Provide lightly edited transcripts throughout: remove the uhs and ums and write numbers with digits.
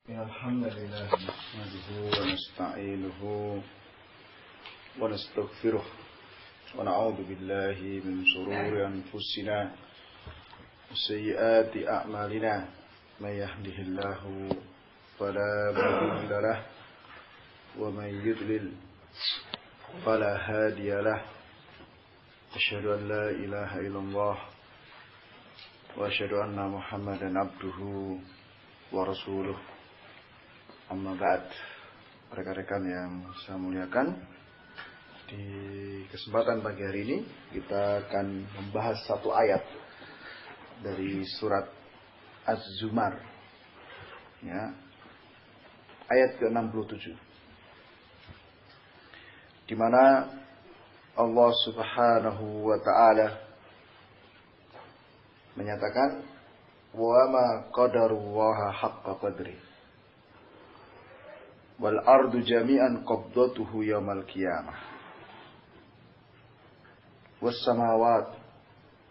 الحمد لله نحمده ونستعينه ونستغفره ونعوذ بالله من شرور أنفسنا وسيئات أعمالنا من يهده الله فلا مضل له ومن يضلل فلا هادي له أشهد أن لا إله إلا الله وأشهد أن محمدا عبده ورسوله. Amma ba'd, rekan-rekan yang saya muliakan, di kesempatan pagi hari ini kita akan membahas satu ayat dari surat Az-Zumar, ya, ayat ke-67, di mana Allah Subhanahu wa Ta'ala menyatakan, wa ma qadarullaha haqqa qadri wal ardu jami'an qabdatuhu yaumal qiyamah was samawat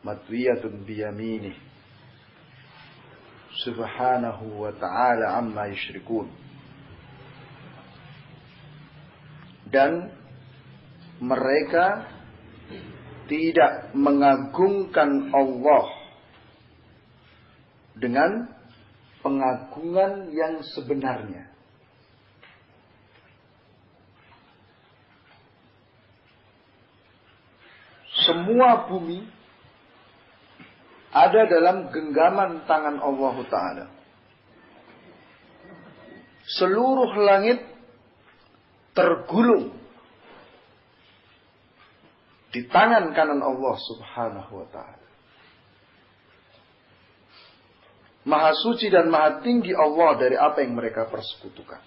matwiyatun biyaminih subhanahu wa ta'ala amma yusyrikun. Dan mereka tidak mengagungkan Allah dengan pengagungan yang sebenarnya. Semua bumi ada dalam genggaman tangan Allah Ta'ala. Seluruh langit tergulung di tangan kanan Allah Subhanahu wa Ta'ala. Maha suci dan maha tinggi Allah dari apa yang mereka persekutukan.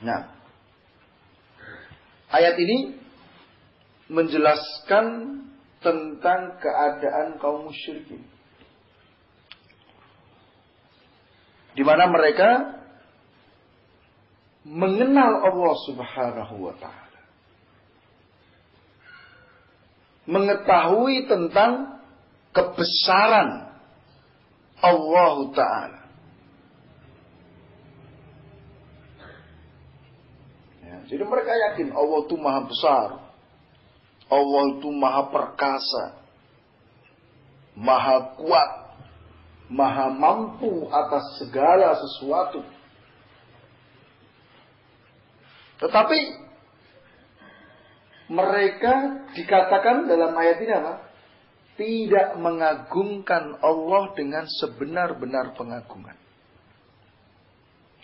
Nah, ayat ini menjelaskan tentang keadaan kaum musyrikin, di mana mereka mengenal Allah Subhanahu wa Ta'ala, mengetahui tentang kebesaran Allah Ta'ala. Ya, jadi mereka yakin Allah itu maha besar, Allah itu maha perkasa, maha kuat, maha mampu atas segala sesuatu. Tetapi mereka dikatakan dalam ayat ini apa? Tidak mengagungkan Allah dengan sebenar-benar pengagungan.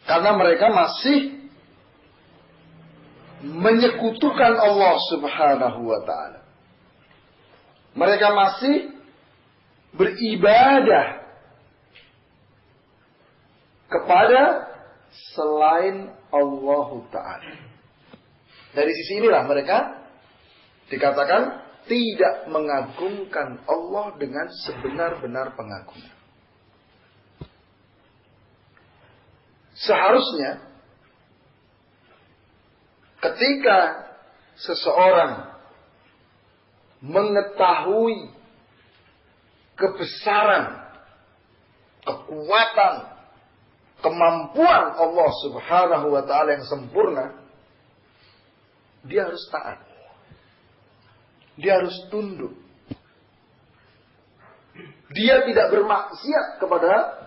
Karena mereka masih menyekutukan Allah Subhanahu wa Ta'ala. Mereka masih beribadah kepada selain Allah Ta'ala. Dari sisi inilah mereka dikatakan tidak mengagungkan Allah dengan sebenar-benar pengagungan. Seharusnya ketika seseorang mengetahui kebesaran, kekuatan, kemampuan Allah Subhanahu wa Ta'ala yang sempurna, dia harus taat. Dia harus tunduk. Dia tidak bermaksiat kepada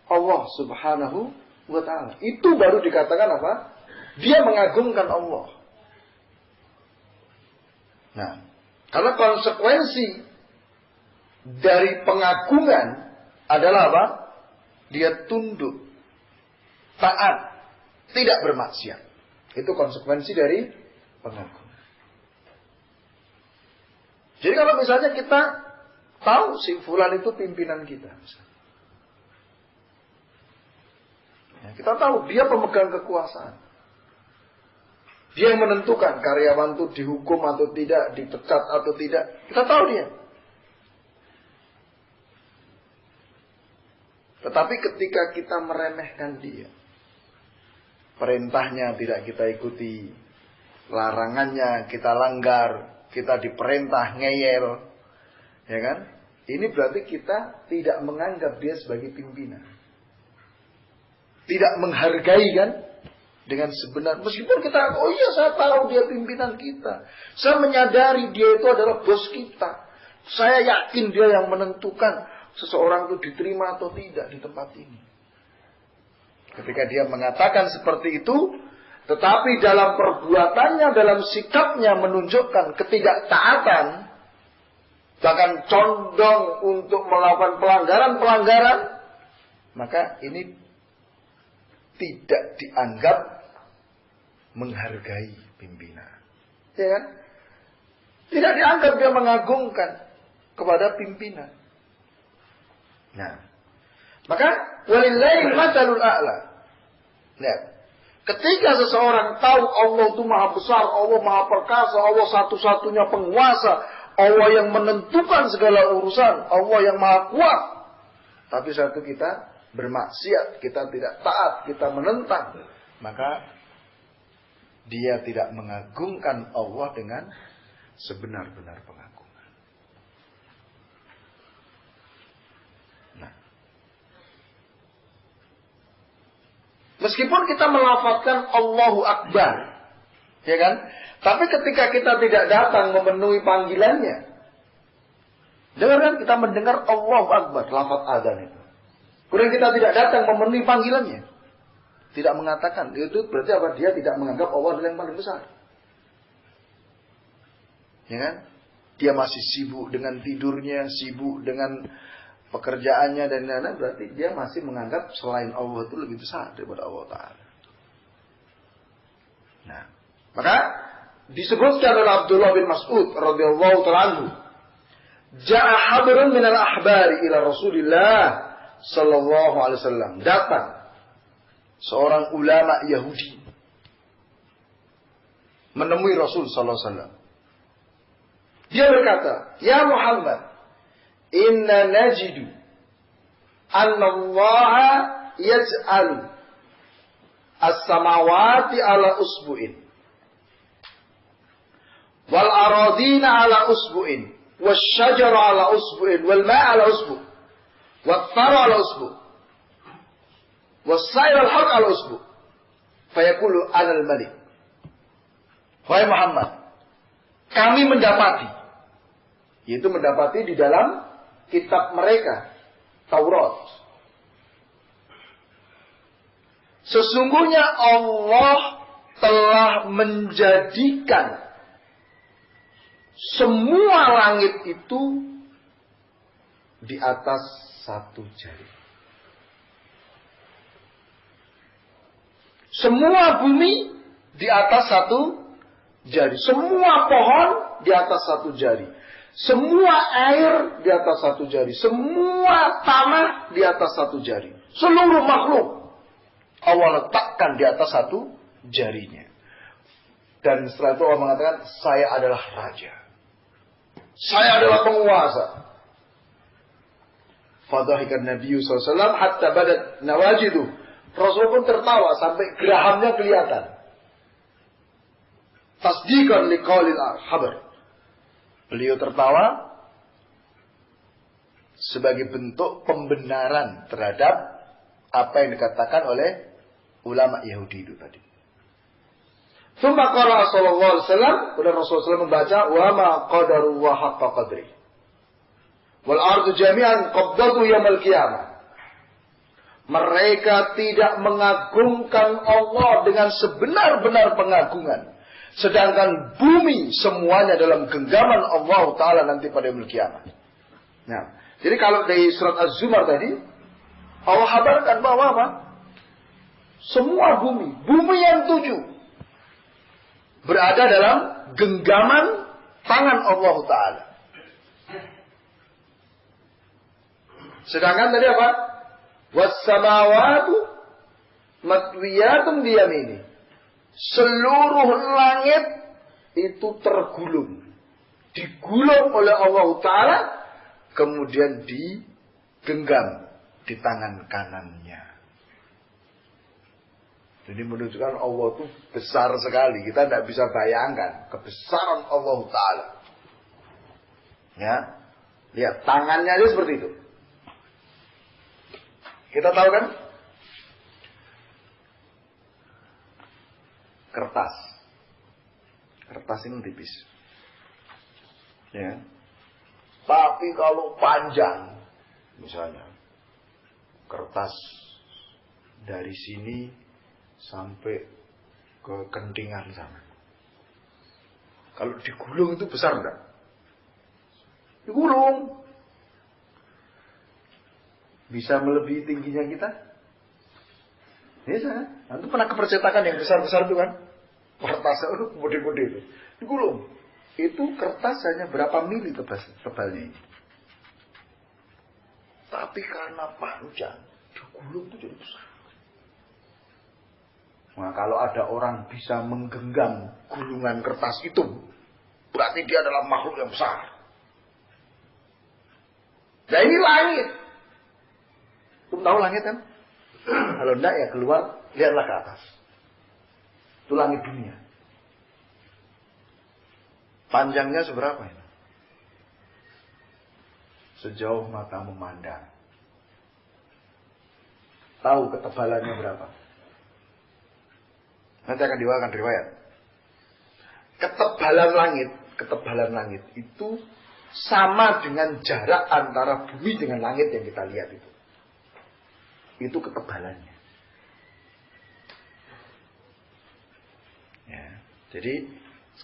Allah Subhanahu wa Ta'ala. Itu baru dikatakan apa? Dia mengagungkan Allah. Nah, karena konsekuensi dari pengagungan adalah apa? Dia tunduk, taat, tidak bermaksiat. Itu konsekuensi dari pengagungan. Jadi kalau misalnya kita tahu si fulan itu pimpinan kita, ya, kita tahu dia pemegang kekuasaan. Dia yang menentukan karyawan itu dihukum atau tidak, dipecat atau tidak. Kita tahu dia. Tetapi ketika kita meremehkan dia, perintahnya tidak kita ikuti, larangannya kita langgar, kita diperintah ngeyel, ya kan? Ini berarti kita tidak menganggap dia sebagai pimpinan. Tidak menghargai kan? Dengan sebenar. Meskipun kita, oh iya saya tahu dia pimpinan kita. Saya menyadari dia itu adalah bos kita. Saya yakin dia yang menentukan seseorang itu diterima atau tidak di tempat ini. Ketika dia mengatakan seperti itu, tetapi dalam perbuatannya, dalam sikapnya menunjukkan ketidaktaatan, bahkan condong untuk melakukan pelanggaran-pelanggaran, maka ini tidak dianggap menghargai pimpinan. Ya kan? Tidak dianggap dia mengagungkan kepada pimpinan. Nah, maka walillahil matsalul a'la. Nah, ketika seseorang tahu Allah itu maha besar, Allah maha perkasa, Allah satu-satunya penguasa, Allah yang menentukan segala urusan, Allah yang maha kuat. Tapi satu kita bermaksiat, kita tidak taat, kita menentang, maka dia tidak mengagungkan Allah dengan sebenar-benar pengagungan. Nah, meskipun kita melafazkan Allahu Akbar, ya kan? Tapi ketika kita tidak datang memenuhi panggilannya, dengarkan, kita mendengar Allahu Akbar, lafaz azan itu. Kemudian kita tidak datang memenuhi panggilannya, tidak mengatakan, itu berarti apa? Dia tidak menganggap Allah adalah yang paling besar. Ya kan? Dia masih sibuk dengan tidurnya, sibuk dengan pekerjaannya dan lain-lain, berarti dia masih menganggap selain Allah itu lebih besar daripada Allah Ta'ala. Nah, maka disebutkan oleh Abdullah bin Mas'ud radhiyallahu ta'ala anhu, ja'a habrun minal ahbari ila Rasulillah sallallahu alaihi wasallam. Datang seorang ulama Yahudi menemui Rasul sallallahu alaihi wasallam. Dia berkata, "Ya Muhammad, inna najidu anna Allah yaj'alu as-samawati ala usbu'in wal aradina ala usbu'in wasyajara ala usbu'in wal ma'a ala usbu' wat thara ala usbu' was-sayr al-haq ala usbu' fayaqulu ana al-malik." Wahai Muhammad, kami mendapati, yaitu mendapati di dalam kitab mereka, Taurat, sesungguhnya Allah telah menjadikan semua langit itu di atas satu jari. Semua bumi di atas satu jari. Semua pohon di atas satu jari. Semua air di atas satu jari. Semua tanah di atas satu jari. Seluruh makhluk Allah letakkan di atas satu jarinya. Dan setelah itu Allah mengatakan, saya adalah raja. Saya adalah penguasa. Fadhahikan Nabi SAW hatta badat nawajidu. Rasul pun tertawa sampai gerahamnya kelihatan. Tasdiqan liqaulil khabar. Beliau tertawa sebagai bentuk pembenaran terhadap apa yang dikatakan oleh ulama Yahudi itu tadi. Tsumma qala sallallahu alaihi wasallam, kemudian Rasulullah SAW membaca, wa ma qadarullah haqqa qadri wal ardu jami'an qabdatu yaumil qiyamah. Mereka tidak mengagungkan Allah dengan sebenar-benar pengagungan. Sedangkan bumi semuanya dalam genggaman Allah Ta'ala nanti pada yaumil kiamat. Nah, jadi kalau dari surat Az-Zumar tadi, Allah kabarkan bahwa apa? Semua bumi yang 7, berada dalam genggaman tangan Allah Ta'ala. Sedangkan tadi apa? Was-samawatu matwiyatun biyamini. Seluruh langit itu tergulung. Digulung oleh Allah Ta'ala. Kemudian digenggam di tangan kanannya. Jadi menunjukkan Allah itu besar sekali. Kita tidak bisa bayangkan kebesaran Allah Ta'ala. Ya, lihat tangannya aja seperti itu. Kita tahu kan? kertas. Kertas ini tipis. Ya. Tapi kalau panjang, misalnya kertas dari sini sampai ke kentingan sana. Kalau digulung itu besar enggak? Digulung. Bisa melebihi tingginya kita? Bisa. Nanti pernah kepercetakan yang besar-besar itu kan? Kertas itu gede-gede itu. Digulung. Itu kertas hanya berapa mili tebalnya ini. Tapi karena panjang, digulung itu jadi besar. Nah, kalau ada orang bisa menggenggam gulungan kertas itu, berarti dia adalah makhluk yang besar. Nah ini langit. Kamu tahu langit kan? Kalau enggak ya keluar, lihatlah ke atas. Itu langit dunia. Panjangnya seberapa ini? Sejauh mata memandang. Tahu ketebalannya berapa? Nanti akan diwakilkan riwayat. Ketebalan langit itu sama dengan jarak antara bumi dengan langit yang kita lihat itu. Itu ketebalannya. Ya, jadi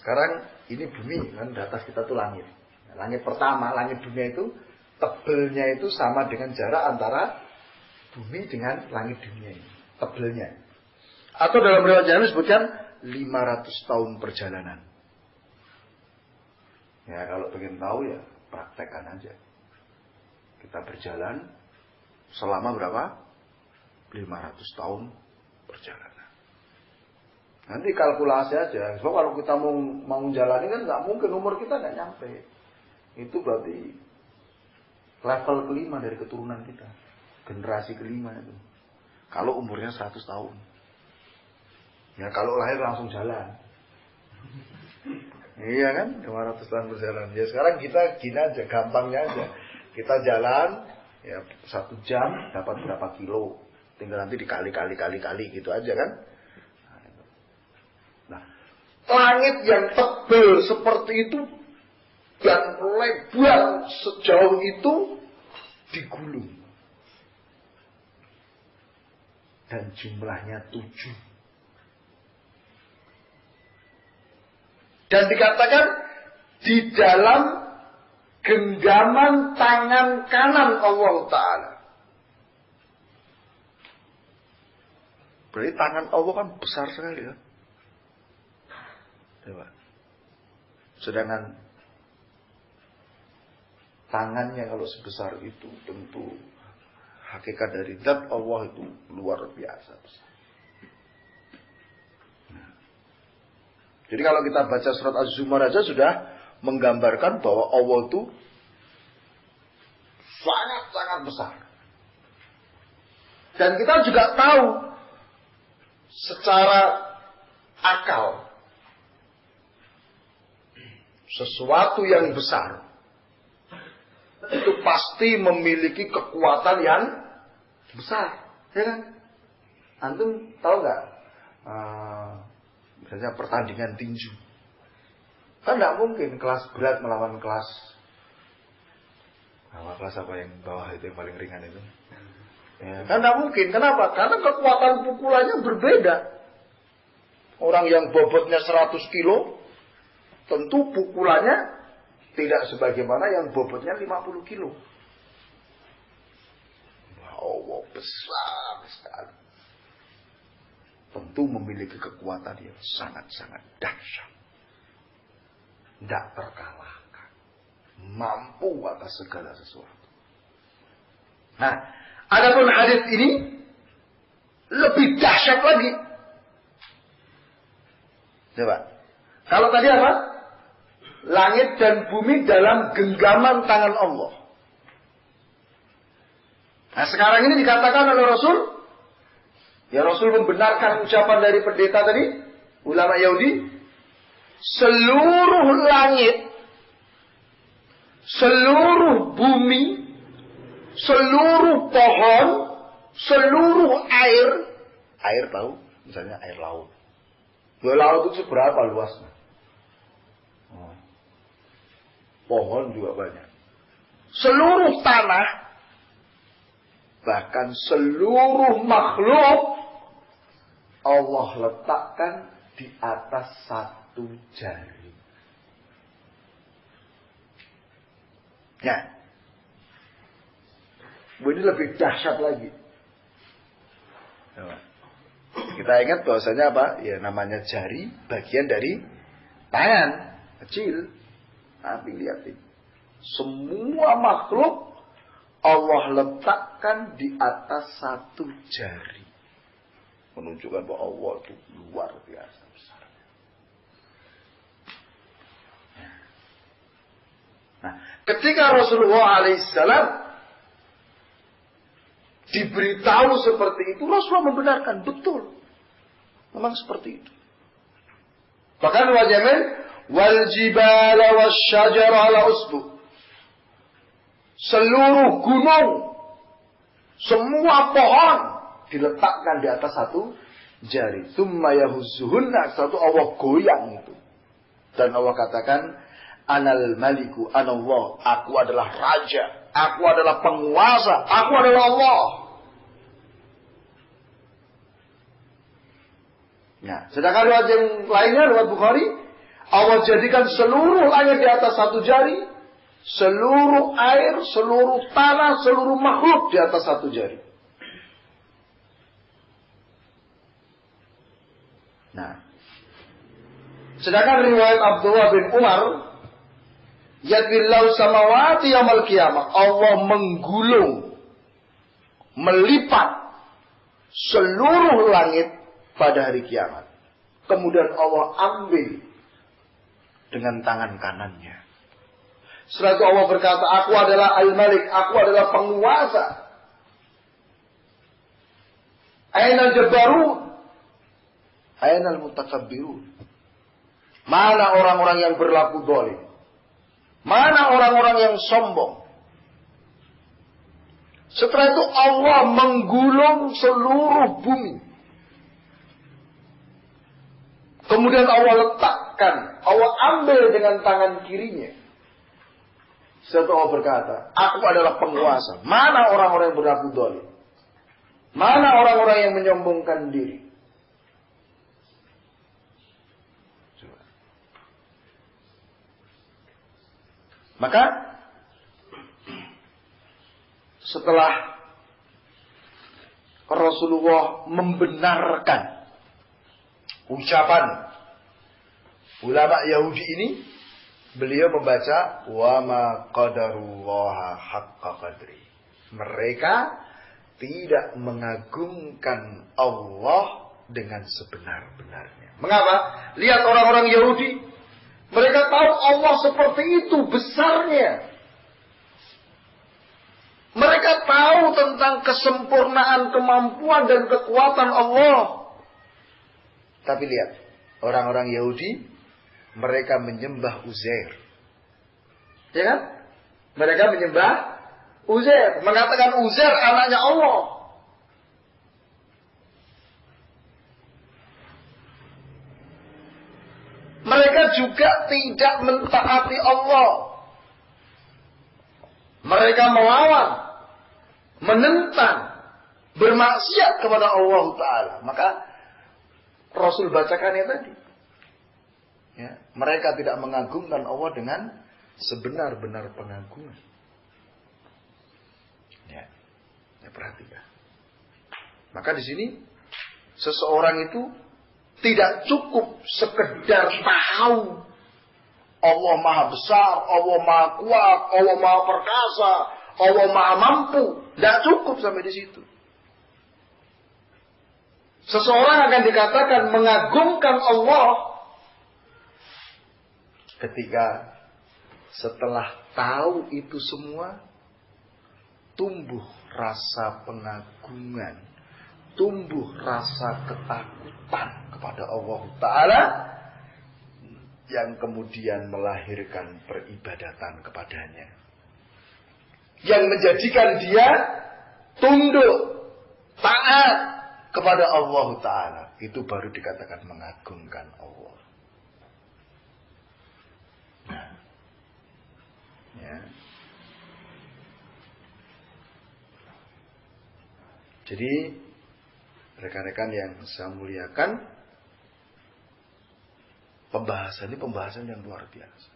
sekarang ini bumi kan, di atas kita tuh langit. Langit pertama, langit dunia itu tebelnya itu sama dengan jarak antara bumi dengan langit dunia ini. Tebelnya. Atau dalam riwayat yang disebutkan 500 tahun perjalanan. Ya kalau pengen tahu ya praktekkan aja. Kita berjalan selama berapa? 500 tahun perjalanan. Nanti kalkulasi aja. Sebab kalau kita mau jalani kan nggak mungkin, umur kita nggak nyampe. Itu berarti level kelima dari keturunan kita. Generasi kelima itu. Kalau umurnya 100 tahun. Ya kalau lahir langsung jalan. Iya kan? 500 tahun berjalan. Ya sekarang kita gini aja, gampangnya aja. Kita jalan, ya 1 jam dapat berapa kilo. Tinggal nanti dikali gitu aja kan. Nah, langit yang tebal seperti itu dan lebar sejauh itu digulung. Dan jumlahnya 7. Dan dikatakan di dalam genggaman tangan kanan Allah Ta'ala. Berarti tangan Allah kan besar sekali ya. Coba. Sedangkan tangannya kalau sebesar itu tentu hakikat dari zat Allah itu luar biasa besar. Jadi kalau kita baca surat Az-Zumar aja sudah menggambarkan bahwa Allah itu sangat-sangat besar. Dan kita juga tahu secara akal sesuatu yang besar itu pasti memiliki kekuatan yang besar, ya kan? Antum tahu nggak? Misalnya pertandingan tinju, kan tidak mungkin kelas berat melawan kelas apa yang bawah itu yang paling ringan itu, ya, kan tidak mungkin. Kenapa? Karena kekuatan pukulannya berbeda. Orang yang bobotnya 100 kilo, tentu pukulannya tidak sebagaimana yang bobotnya 50 kilo. Allah besar sekali. Tentu memiliki kekuatan yang sangat-sangat dahsyat. Tidak terkalahkan. Mampu atas segala sesuatu. Nah, adapun hadis ini lebih dahsyat lagi. Coba. Kalau tadi apa? Langit dan bumi dalam genggaman tangan Allah. Nah, sekarang ini dikatakan oleh Rasul. Ya Rasul membenarkan ucapan dari pendeta tadi, ulama Yahudi, seluruh langit, seluruh bumi, seluruh pohon, seluruh air tahu, misalnya air laut. Laut itu seberapa luasnya? Pohon juga banyak. Seluruh tanah, bahkan seluruh makhluk, Allah letakkan di atas satu jari. Ya. Ini lebih dahsyat lagi. Kita ingat bahwasanya apa? Ya namanya jari, bagian dari tangan kecil. Tapi lihat ini. Semua makhluk Allah letakkan di atas satu jari. Menunjukkan bahwa Allah itu luar biasa besar. Nah, ketika Rasulullah alaihissalam diberitahu seperti itu, Rasulullah membenarkan, betul. Memang seperti itu. Bahkan wajamin wal jibala wasyajara ala usbu. Seluruh gunung, semua pohon diletakkan di atas satu jari. Tsumma yahuzzuhunna, satu Allah goyang itu. Dan Allah katakan, Anal maliku anallah, aku adalah raja, aku adalah penguasa, aku adalah Allah. Nah, sedangkan riwayat yang lainnya, riwayat Bukhari, Allah jadikan seluruh langit di atas satu jari, seluruh air, seluruh tanah, seluruh makhluk di atas satu jari. Nah, sedangkan riwayat Abdullah bin Umar, Yadillahu samawati yaumil qiyamah, Allah menggulung, melipat seluruh langit pada hari kiamat. Kemudian Allah ambil dengan tangan kanannya. Setelah itu Allah berkata, aku adalah Al-Malik, aku adalah penguasa. Ainal jabbarun, ainal mutakabbirun. Mana orang-orang yang berlaku zalim? Mana orang-orang yang sombong? Setelah itu Allah menggulung seluruh bumi. Kemudian Allah letakkan, Allah ambil dengan tangan kirinya. Setelah itu Allah berkata, aku adalah penguasa. Mana orang-orang yang berlaku zalim? Mana orang-orang yang menyombongkan diri? Maka setelah Rasulullah membenarkan ucapan ulama Yahudi ini, beliau membaca wa ma qadarullaha haqqa qadri. Mereka tidak mengagungkan Allah dengan sebenar-benarnya. Mengapa? Lihat orang-orang Yahudi, mereka tahu Allah seperti itu besarnya. Mereka tahu tentang kesempurnaan, kemampuan dan kekuatan Allah. Tapi lihat, orang-orang Yahudi, mereka menyembah Uzair. Ya kan? Mereka menyembah Uzair. Mengatakan Uzair anaknya Allah. Mereka juga tidak mentaati Allah. Mereka melawan, menentang, bermaksiat kepada Allah Ta'ala. Maka Rasul bacakannya tadi. Ya, mereka tidak mengagungkan Allah dengan sebenar-benar pengagungan. Ya, perhatikan. Maka di sini seseorang itu tidak cukup sekedar tahu Allah Maha Besar, Allah Maha Kuat, Allah Maha Perkasa, Allah Maha Mampu. Tidak cukup sampai di situ. Seseorang akan dikatakan mengagungkan Allah ketika setelah tahu itu semua, tumbuh rasa pengagungan, tumbuh rasa ketakutan kepada Allah Ta'ala, yang kemudian melahirkan peribadatan kepadanya, yang menjadikan dia tunduk, taat, kepada Allah Ta'ala, itu baru dikatakan mengagungkan Allah. Nah, ya. Jadi rekan-rekan yang saya muliakan, pembahasan ini pembahasan yang luar biasa.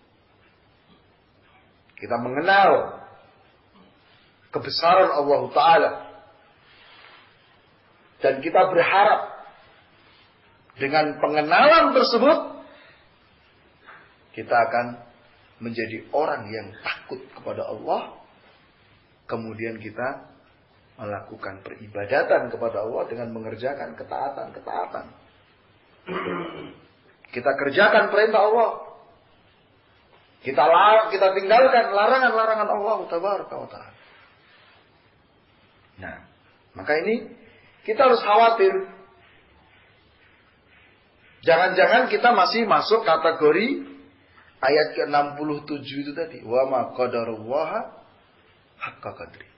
Kita mengenal kebesaran Allah Ta'ala. Dan kita berharap dengan pengenalan tersebut kita akan menjadi orang yang takut kepada Allah. Kemudian kita melakukan peribadatan kepada Allah dengan mengerjakan ketaatan-ketaatan. Kita kerjakan perintah Allah. Kita tinggalkan larangan-larangan Allah Tabaraka wa Ta'ala. Nah, maka ini kita harus khawatir. Jangan-jangan kita masih masuk kategori ayat ke-67 itu tadi. Wa ma qadarullaha haqqa qadri.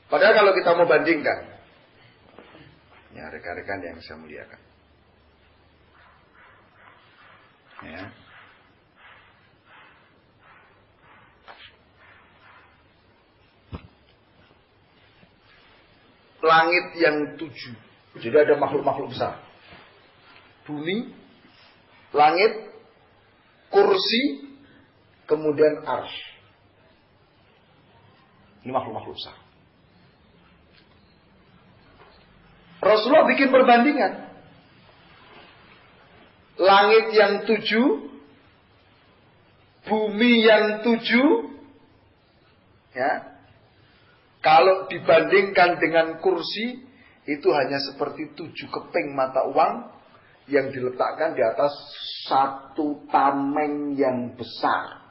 Padahal kalau kita mau bandingkan, ya rekan-rekan yang saya muliakan, ya, langit yang 7, jadi ada makhluk-makhluk besar, bumi, langit, kursi, kemudian arsy. Ini makhluk-makhluk besar. Rasulullah bikin perbandingan. Langit yang 7, bumi yang 7, ya. Kalau dibandingkan dengan kursi, itu hanya seperti 7 keping mata uang yang diletakkan di atas satu tameng yang besar.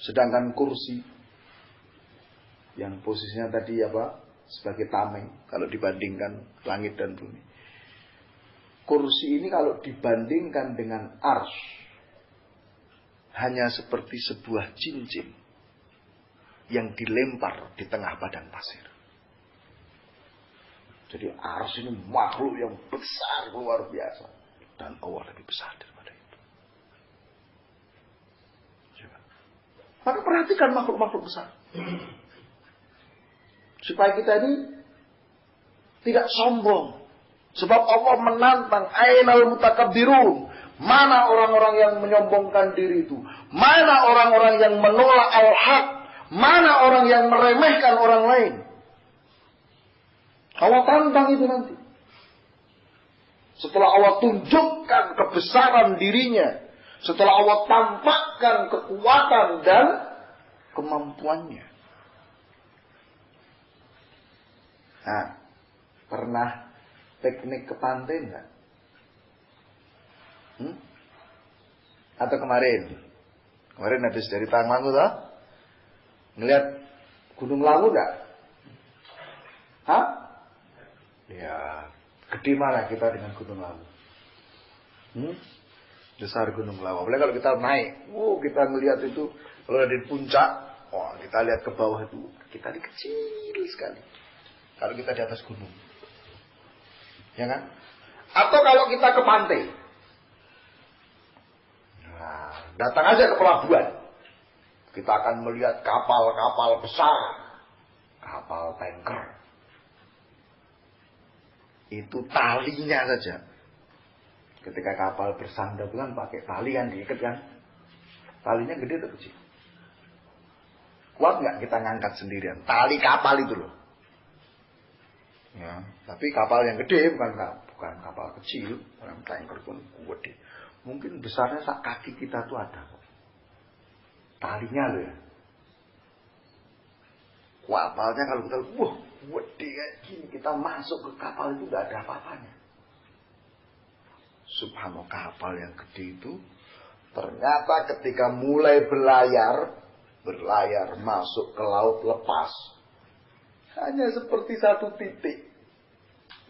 Sedangkan kursi yang posisinya tadi apa? Sebagai tameng kalau dibandingkan langit dan bumi. Kursi ini kalau dibandingkan dengan arsy hanya seperti sebuah cincin yang dilempar di tengah padang pasir. Jadi arsy ini makhluk yang besar luar biasa, dan Allah lebih besar daripada itu. Coba. Maka perhatikan makhluk-makhluk besar. Supaya kita ini tidak sombong. Sebab Allah menantang, ainal mutakabbirun. Mana orang-orang yang menyombongkan diri itu? Mana orang-orang yang menolak al-haq? Mana orang yang meremehkan orang lain? Allah tantang itu nanti. Setelah Allah tunjukkan kebesaran dirinya, setelah Allah tampakkan kekuatan dan kemampuannya. Nah, pernah piknik ke pantai enggak? Atau kemarin habis dari Tanglangu toh? Ngelihat Gunung Lawu enggak? Hah? Ya, gede mana kita dengan Gunung Lawu? Besar Gunung Lawu. Apalagi kalau kita naik, kita ngelihat itu kalau ada di puncak, kita lihat ke bawah itu, kita ini kecil sekali. Kalau kita di atas gunung. Ya kan? Atau kalau kita ke pantai. Nah, datang aja ke pelabuhan. Kita akan melihat kapal-kapal besar. Kapal tanker. Itu talinya saja. Ketika kapal bersandar kan pakai tali kan diikat kan. Talinya gede atau kecil? Kuat nggak kita ngangkat sendirian? Tali kapal itu loh. Ya, tapi kapal yang gede bukan kapal kecil, orang tanker pun gede. Mungkin besarnya sak kaki kita tuh ada kok. Talinya loh ya. Kapalnya kalau kita gede kayak gini, kita masuk ke kapal itu nggak ada apa-apanya. Subhanallah, kapal yang gede itu ternyata ketika mulai berlayar masuk ke laut lepas. Hanya seperti satu titik.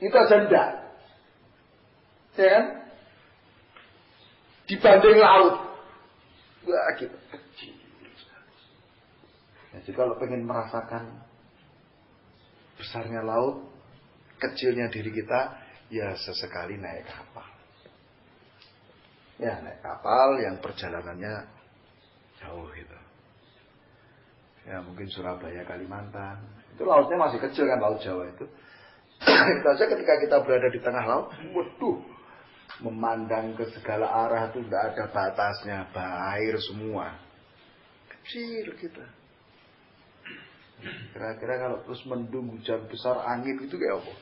Itu aja enggak. Ya kan? Dibanding laut. Wah, kita kecil. Jadi kalau pengen merasakan besarnya laut, kecilnya diri kita, ya sesekali naik kapal. Ya, naik kapal yang perjalanannya jauh gitu. Ya, mungkin Surabaya, Kalimantan. Itu lautnya masih kecil kan, Laut Jawa itu. Itu aja ketika kita berada di tengah laut, waduh, memandang ke segala arah itu tidak ada batasnya, air semua. Kecil kita. Kira-kira kalau terus mendung, hujan besar, angin itu kayak apa?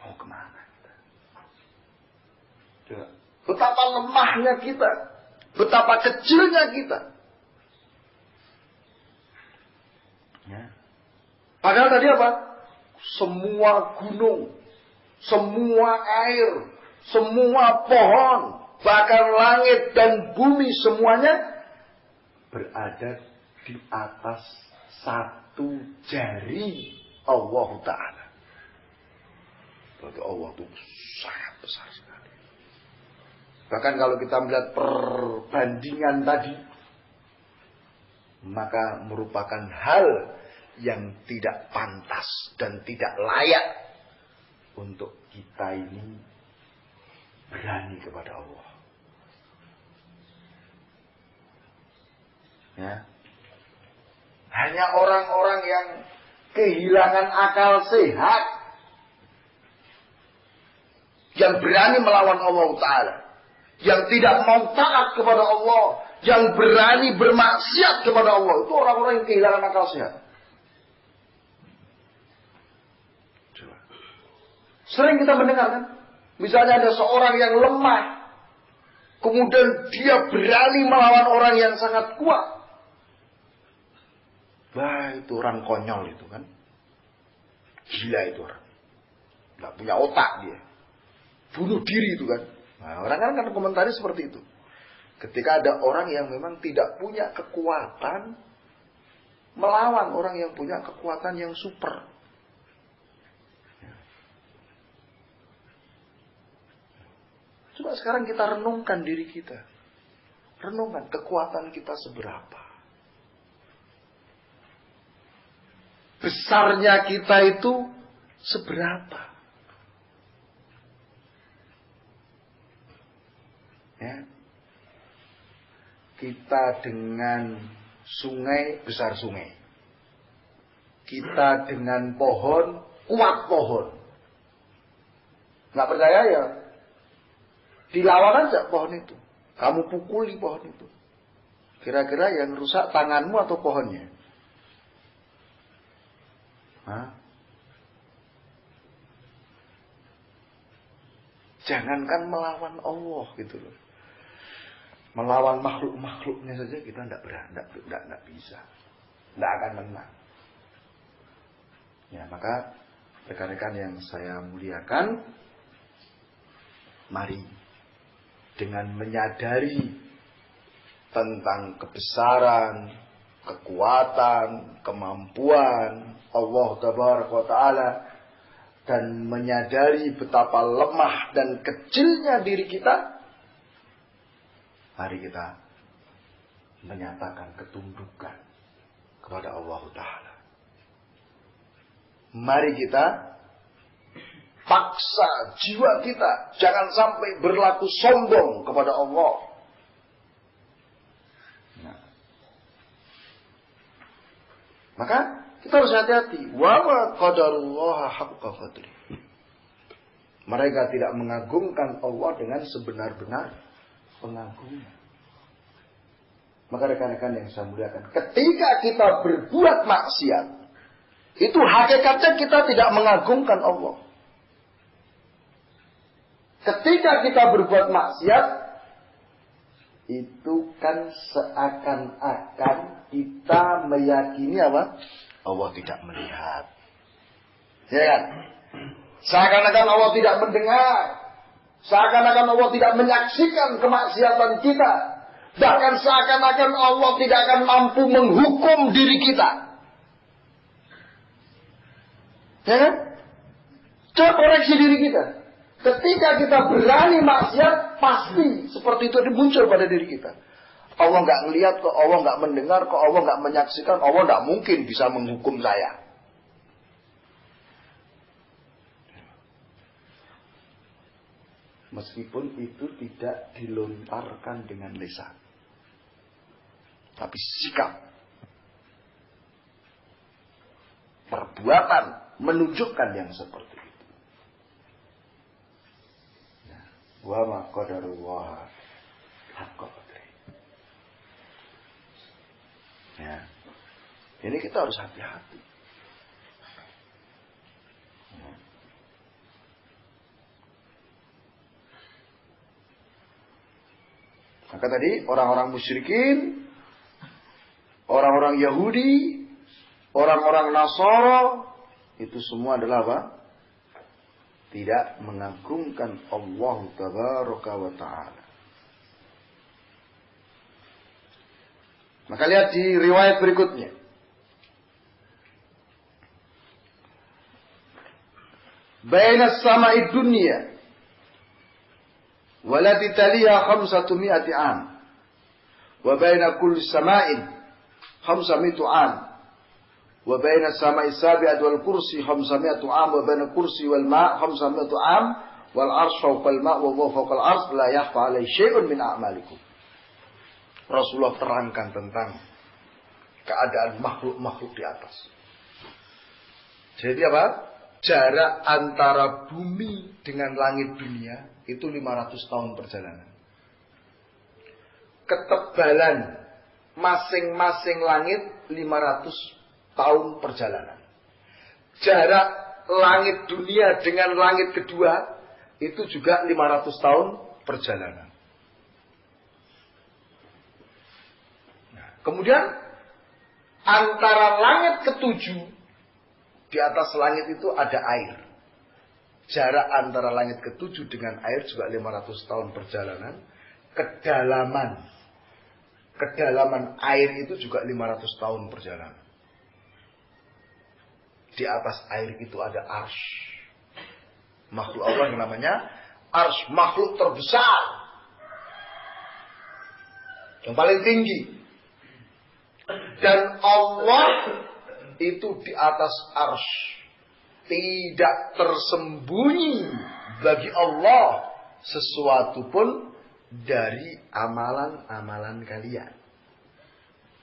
Mau kemana kita? Betapa lemahnya kita, betapa kecilnya kita. Ya. Padahal tadi apa? Semua gunung, semua air, semua pohon, bahkan langit dan bumi semuanya berada di atas satu jari Allah Ta'ala. Berarti Allah itu sangat besar sekali. Bahkan kalau kita melihat perbandingan tadi, maka merupakan hal yang tidak pantas dan tidak layak untuk kita ini berani kepada Allah. Ya. Hanya orang-orang yang kehilangan akal sehat yang berani melawan Allah Ta'ala, yang tidak mau taat kepada Allah, yang berani bermaksiat kepada Allah. Itu orang-orang yang kehilangan akal sehat. Sering kita mendengar kan, misalnya ada seorang yang lemah, kemudian dia berani melawan orang yang sangat kuat. Wah, itu orang konyol itu kan. Gila itu orang. Gak punya otak dia. Bunuh diri itu kan. Nah, orang kan komentari seperti itu. Ketika ada orang yang memang tidak punya kekuatan melawan orang yang punya kekuatan yang super. Coba sekarang kita renungkan diri kita. Renungkan kekuatan kita seberapa. Besarnya kita itu seberapa. Ya. Kita dengan sungai, besar sungai. Kita dengan pohon, kuat pohon. Nggak percaya ya? Dilawan aja pohon itu. Kamu pukuli pohon itu. Kira-kira yang rusak tanganmu atau pohonnya? Hah? Jangankan melawan Allah gitu loh. Melawan makhluk-makhluknya saja kita tidak bisa. Tidak akan menang. Ya, maka rekan-rekan yang saya muliakan, mari dengan menyadari tentang kebesaran, kekuatan, kemampuan Allah Tabaraka wa Ta'ala, dan menyadari betapa lemah dan kecilnya diri kita, mari kita menyatakan ketundukan kepada Allah Ta'ala. Mari kita paksa jiwa kita jangan sampai berlaku sombong kepada Allah. Nah. Maka kita harus hati-hati. Wa ma qadarullah haqqa qadri. Mereka tidak mengagungkan Allah dengan sebenar-benar pengagungan. Maka rekan-rekan yang saya muliakan, ketika kita berbuat maksiat, itu hakikatnya kita tidak mengagungkan Allah. Ketika kita berbuat maksiat, itu kan seakan-akan kita meyakini apa? Allah tidak melihat. Ya kan? Seakan-akan Allah tidak mendengar. Seakan-akan Allah tidak menyaksikan kemaksiatan kita. Bahkan seakan-akan Allah tidak akan mampu menghukum diri kita. Ya kan? Coba koreksi diri kita. Ketika kita berani maksiat, pasti seperti itu muncul pada diri kita. Allah nggak ngelihat kok, Allah nggak mendengar kok, Allah nggak menyaksikan, Allah nggak mungkin bisa menghukum saya. Meskipun itu tidak dilontarkan dengan lisan, tapi sikap, perbuatan menunjukkan yang seperti itu. Wa ma qadarullah haqqa qadri. Ya. Ini kita harus hati-hati. Ya. Maka tadi orang-orang musyrikin, orang-orang Yahudi, orang-orang Nasara, itu semua adalah apa? Tidak mengagungkan Allah Tabaraka wa Ta'ala. Maka lihat di riwayat berikutnya. Baina as-sama'i dunya walati taliha 500 am wa baina kulli sama'in 500 am wa baina as-sama'i as-sabi'ati wal kursi 500 am wa baina kursi wal ma' 500 am wal 'arsy fawqa al ma' wa huwa fawqa al 'arsy la yakhfa 'alaihi syai'un min a'malikum. Rasulullah terangkan tentang keadaan makhluk-makhluk di atas. Jadi apa? Jarak antara bumi dengan langit dunia itu 500 tahun perjalanan. Ketebalan masing-masing langit 500 tahun perjalanan. Jarak langit dunia dengan langit kedua itu juga 500 tahun perjalanan. Kemudian antara langit ketujuh, di atas langit itu ada air. Jarak antara langit ketujuh dengan air juga 500 tahun perjalanan. Kedalaman air itu juga 500 tahun perjalanan. Di atas air itu ada arsy. Makhluk Allah yang namanya arsy, makhluk terbesar, yang paling tinggi. Dan Allah itu di atas arsy. Tidak tersembunyi bagi Allah sesuatu pun dari amalan-amalan kalian.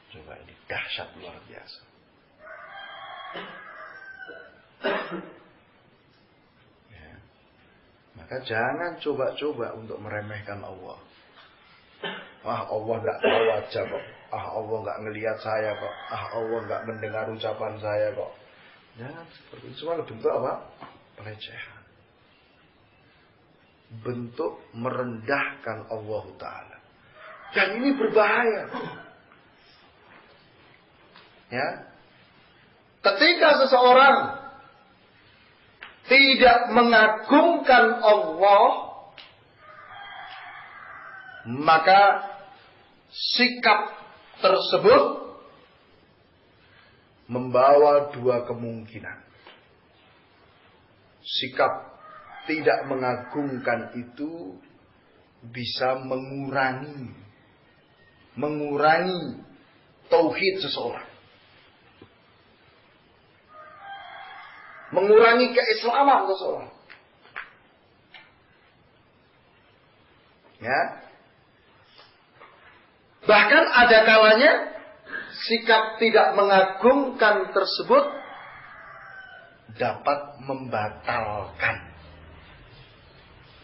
Coba ini dahsyat luar biasa. Ya. Maka jangan coba-coba untuk meremehkan Allah. Ah, Allah nggak tahu aja kok. Ah, Allah nggak ngelihat saya kok. Ah, Allah nggak mendengar ucapan saya kok. Jangan seperti itu. Semua bentuk apa? Pelecehan. Bentuk merendahkan Allah Ta'ala. Dan ini berbahaya. Ya. Ketika seseorang tidak mengagungkan Allah, maka sikap tersebut membawa dua kemungkinan. Sikap tidak mengagungkan itu bisa mengurangi tauhid seseorang, mengurangi keislaman seseorang. Ya. Bahkan ada kalanya sikap tidak mengagungkan tersebut dapat membatalkan.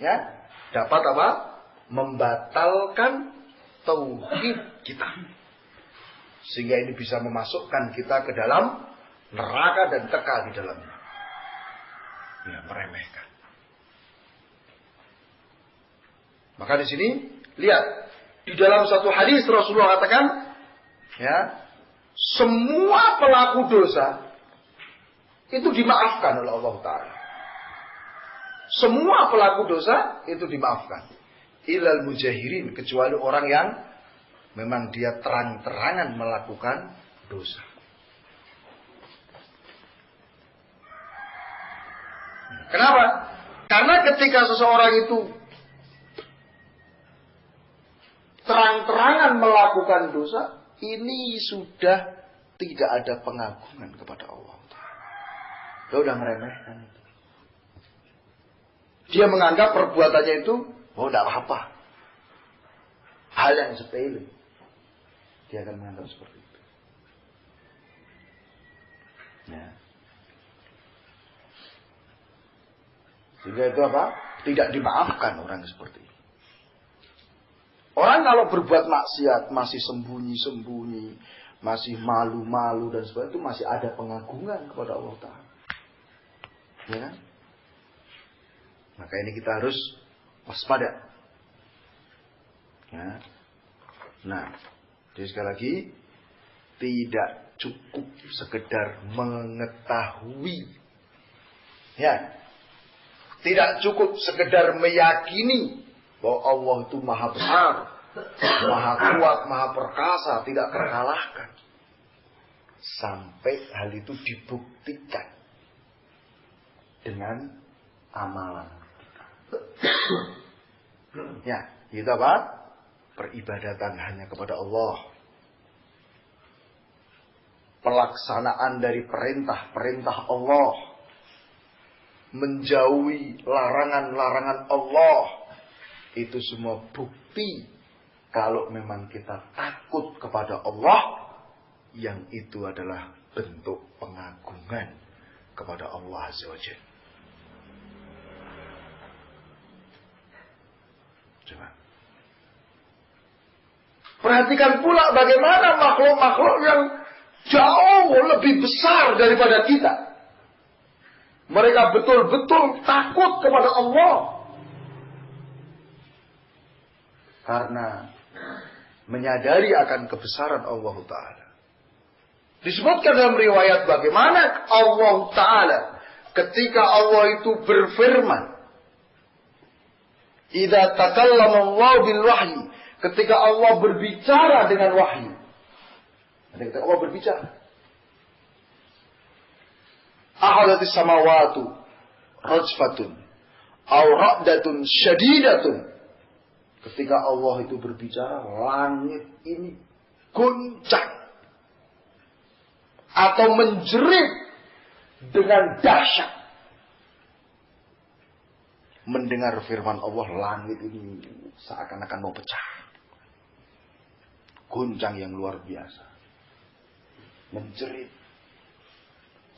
Ya, dapat apa? Membatalkan tauhid kita. Sehingga ini bisa memasukkan kita ke dalam neraka dan kekal di dalamnya. Ya, meremehkan. Maka di sini lihat, di dalam satu hadis Rasulullah katakan, ya, semua pelaku dosa itu dimaafkan oleh Allah Ta'ala. Semua pelaku dosa itu dimaafkan. Ilal mujahirin, kecuali orang yang memang dia terang-terangan melakukan dosa. Kenapa? Karena ketika seseorang itu terang-terangan melakukan dosa, ini sudah tidak ada pengagungan kepada Allah. Dia udah meremehkan. Dia menganggap perbuatannya itu, oh tidak apa-apa. Hal yang sepele. Dia akan menganggap seperti itu. Ya. Sehingga itu apa? Tidak dimaafkan orang seperti ini. Orang kalau berbuat maksiat masih sembunyi-sembunyi, masih malu-malu dan sebagainya, itu masih ada pengagungan kepada Allah Ta'ala. Ya kan? Maka ini kita harus waspada. Ya. Nah, jadi sekali lagi, tidak cukup sekedar mengetahui. Ya. Tidak cukup sekedar meyakini bahwa Allah itu maha besar, maha kuat, maha perkasa, tidak terkalahkan. Sampai hal itu dibuktikan dengan amalan. Ya, itu apa? Peribadatan hanya kepada Allah. Pelaksanaan dari perintah-perintah Allah. Menjauhi larangan-larangan Allah. Itu semua bukti kalau memang kita takut kepada Allah, yang itu adalah bentuk pengagungan kepada Allah Azza wa Jalla. Coba. Perhatikan pula bagaimana makhluk-makhluk yang jauh lebih besar daripada kita. Mereka betul-betul takut kepada Allah. Karena menyadari akan kebesaran Allah Ta'ala. Disebutkan dalam riwayat bagaimana Allah Ta'ala ketika Allah itu berfirman. Idza takallama Allah bil wahyi. Ketika Allah berbicara dengan wahyu. Ketika Allah berbicara. Ahadatis samawatu rajfatun aw ra'datun syadidatun. Ketika Allah itu berbicara, langit ini goncang atau menjerit dengan dahsyat. Mendengar firman Allah, langit ini seakan-akan mau pecah. Goncang yang luar biasa. Menjerit.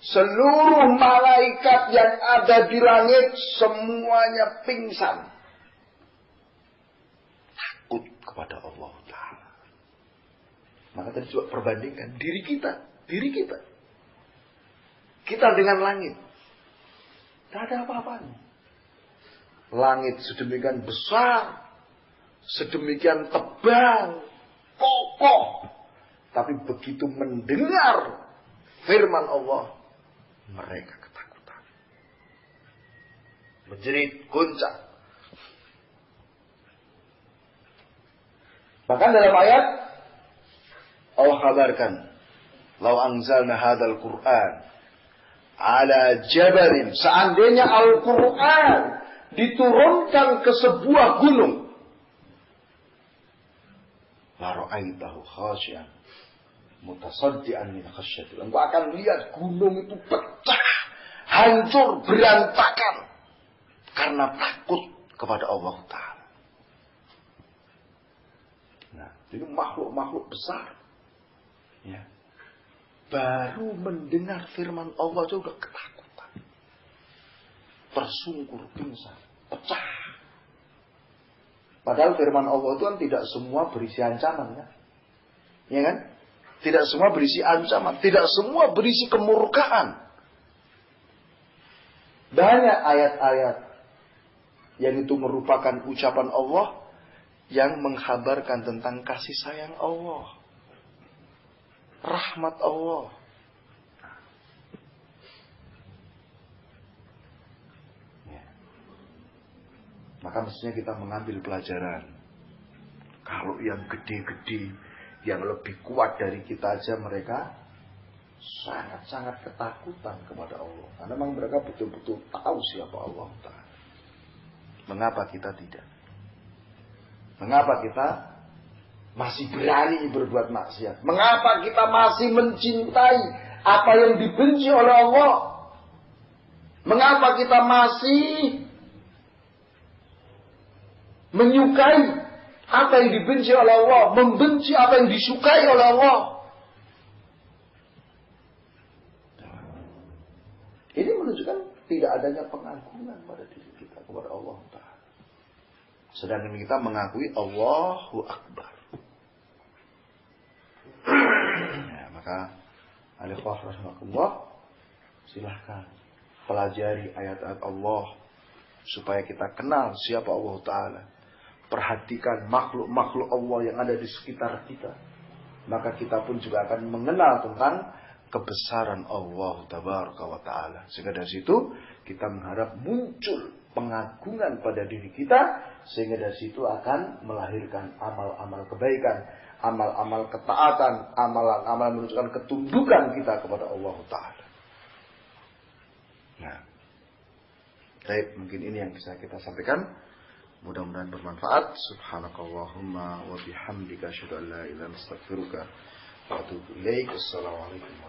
Seluruh malaikat yang ada di langit semuanya pingsan. Takut kepada Allah Ta'ala. Maka tadi coba perbandingkan diri kita. Kita dengan langit. Tidak ada apa-apanya. Langit sedemikian besar, sedemikian tebal, kokoh. Tapi begitu mendengar firman Allah, mereka ketakutan. Menjerit, goncang. Bahkan dalam ayat Allah kabarkan, "Lau anzalna hadzal Qur'an ala jabalin." Seandainya Al-Qur'an diturunkan ke sebuah gunung, la ra'aitahu khashi'an mutasaddian min khasyatillah. Engkau akan lihat gunung itu pecah, hancur, berantakan karena takut kepada Allah Ta'ala. Nah, itu makhluk-makhluk besar. Ya. Baru mendengar firman Allah aja udah ketakutan. Tersungkur, pingsan, pecah. Padahal firman Allah itu kan tidak semua berisi ancaman, kan? Ya kan? Tidak semua berisi ancaman, tidak semua berisi kemurkaan. Banyak ayat-ayat yang itu merupakan ucapan Allah yang mengkhabarkan tentang kasih sayang Allah, rahmat Allah. Ya. Maka mestinya kita mengambil pelajaran. Kalau yang gede-gede, yang lebih kuat dari kita aja mereka sangat-sangat ketakutan kepada Allah. Karena memang mereka betul-betul tahu siapa Allah Ta'ala. Mengapa kita tidak? Mengapa kita masih berani berbuat maksiat? Mengapa kita masih mencintai apa yang dibenci oleh Allah? Mengapa kita masih menyukai apa yang dibenci oleh Allah, membenci apa yang disukai oleh Allah? Ini menunjukkan tidak adanya pengagungan pada diri kita kepada Allah Ta'ala. Sedangkan kita mengakui Allahu Akbar. Ya, maka alikhwah rahimakumullah, silahkan pelajari ayat-ayat Allah supaya kita kenal siapa Allah Ta'ala. Perhatikan makhluk-makhluk Allah yang ada di sekitar kita. Maka kita pun juga akan mengenal tentang kebesaran Allah Tabaraka wa Ta'ala. Sehingga dari situ kita mengharap muncul pengagungan pada diri kita. Sehingga dari situ akan melahirkan amal-amal kebaikan, amal-amal ketaatan, amal-amal menunjukkan ketundukan kita kepada Allah Ta'ala. Nah, baik, mungkin ini yang bisa kita sampaikan. Mudah-mudahan bermanfaat. Subhanakallahumma wa bihamdika asyhadu an la ilaha illa anta astaghfiruka wa atubu ilaik. Assalamualaikum.